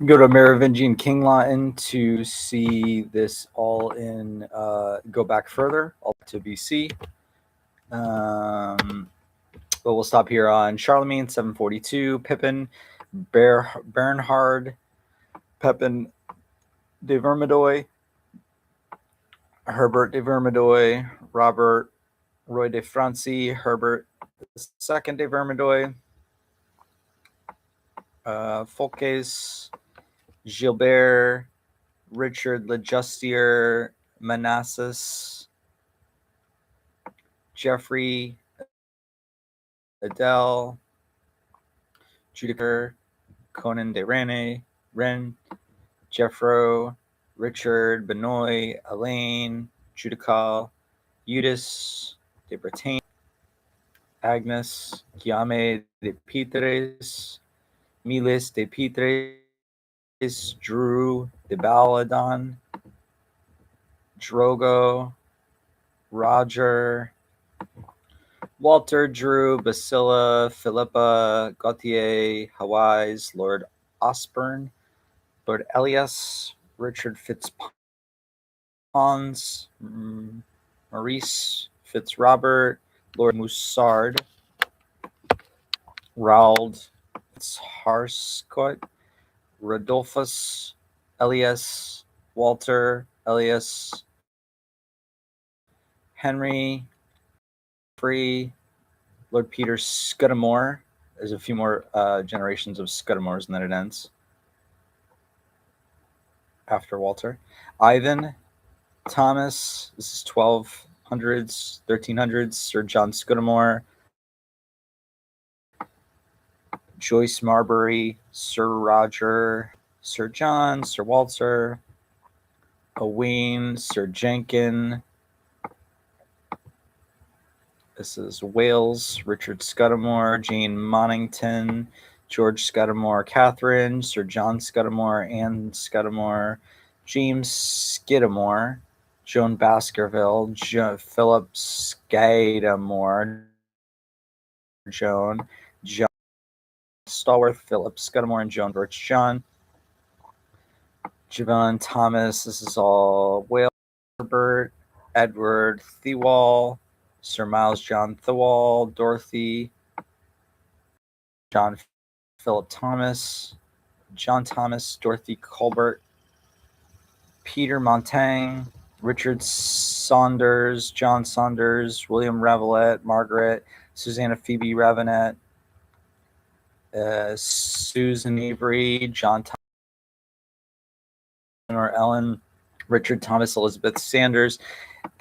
Go to Merovingian King Lawton to see this all in. Go back further, all to BC. But we'll stop here on Charlemagne, 742, Pepin, Bernhard, Pepin de Vermadois, Herbert de Vermadois, Robert Roy de Francy, Herbert II de Vermadois, Foulques, Gilbert, Richard Le Justier, Manasses, Geoffrey, Adele, Judicature, Conan de Rennes, Geoffroi, Richard, Benoit, Elaine, Judical, Eudes de Bretagne, Agnes, Guillaume de Pitres, Miles de Pitres, Drew de Balladon, Drogo, Roger, Walter, Drew, Basila, Philippa, Gautier, Hawaii's, Lord Osborne, Lord Elias, Richard Fitzpons, Maurice Fitzrobert, Lord Moussard, Rauld Fitzharscott, Rodolphus, Elias, Walter, Elias, Henry, Free, Lord Peter Scudamore. There's a few more generations of Scudamores, and then it ends after Walter. Ivan, Thomas, this is 1200s, 1300s, Sir John Scudamore, Joyce Marbury, Sir Roger, Sir John, Sir Walter, Owain, Sir Jenkin. This is Wales, Richard Scudamore, Jane Monington, George Scudamore, Catherine, Sir John Scudamore, Anne Scudamore, James Skidamore, Joan Baskerville, Philip Scudamore, Joan Stallworth, Philip Scudamore, and Joan Birch John, Javon Thomas. This is all Wales. Herbert, Edward Thewall, Sir Miles John Thewall, Dorothy, John Philip Thomas, John Thomas, Dorothy Colbert, Peter Montaigne, Richard Saunders, John Saunders, William Ravelette, Margaret, Susanna Phoebe Ravenet, Susan Avery, John Thomas, or Ellen, Richard Thomas, Elizabeth Sanders,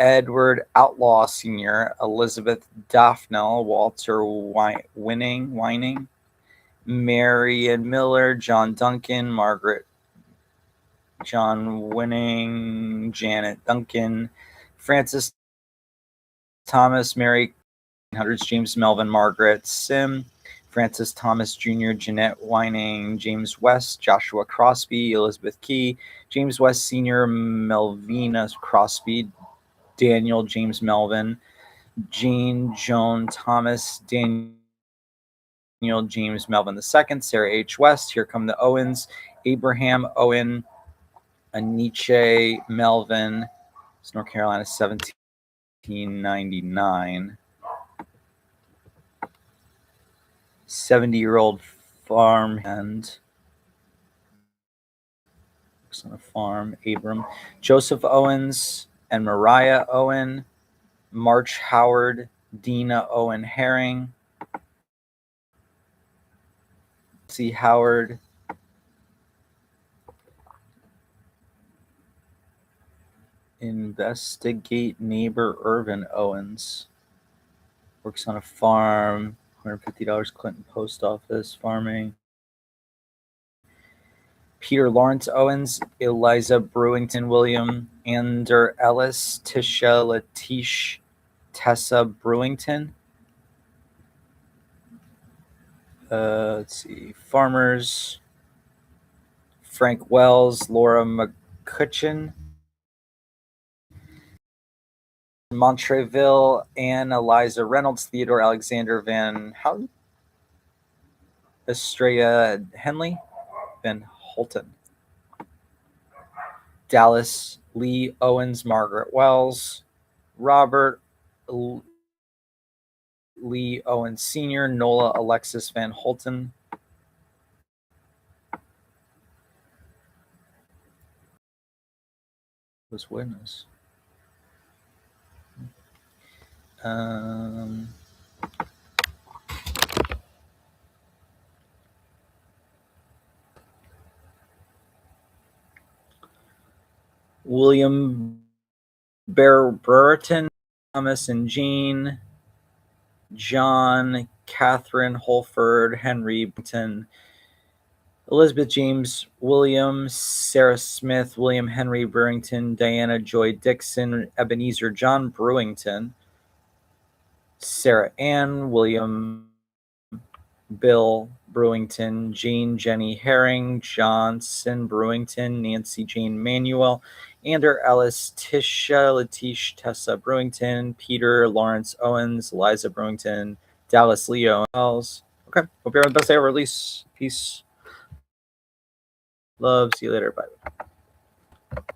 Edward Outlaw Sr., Elizabeth Daffnell, Walter Wining, Marian Miller, John Duncan, Margaret John Winning, Janet Duncan, Francis Thomas, Mary Hundreds, James Melvin, Margaret Sim, Francis Thomas Jr., Jeanette Wining, James West, Joshua Crosby, Elizabeth Key, James West Sr., Melvina Crosby, Daniel James Melvin, Jean Joan Thomas, Daniel James Melvin II, Sarah H. West. Here come the Owens, Abraham Owen, Aniche Melvin. It's North Carolina, 1799. 70-year-old farmhand. On a farm, Abram. Joseph Owens and Mariah Owen. March Howard, Dina Owen Herring. C. Howard. Investigate neighbor Irvin Owens. Works on a farm. $150 Clinton Post Office, farming. Peter Lawrence Owens, Eliza Brewington, William Ander Ellis, Tisha Latish, Tessa Brewington. Let's see. Farmers. Frank Wells, Laura McCutcheon. Montreville, Anne Eliza Reynolds, Theodore Alexander Van Houten, Estrella Henley, Van Holton. Dallas Lee Owens, Margaret Wells. Robert Lee Owens Sr., Nola Alexis Van Holten. Was witness. William Brereton, Thomas and Jean, John, Catherine Holford, Henry Brington, Elizabeth James Williams, Sarah Smith, William Henry Burrington, Diana Joy Dixon, Ebenezer John Brewington, Sarah Ann, William Bill Brewington, Jane Jenny Herring, Johnson Brewington, Nancy Jane Manuel, Ander Ellis, Tisha Letitia Tessa Brewington, Peter Lawrence Owens, Eliza Brewington, Dallas Leo Wells. Okay, hope you're on the best day of release. Peace. Love. See you later. Bye.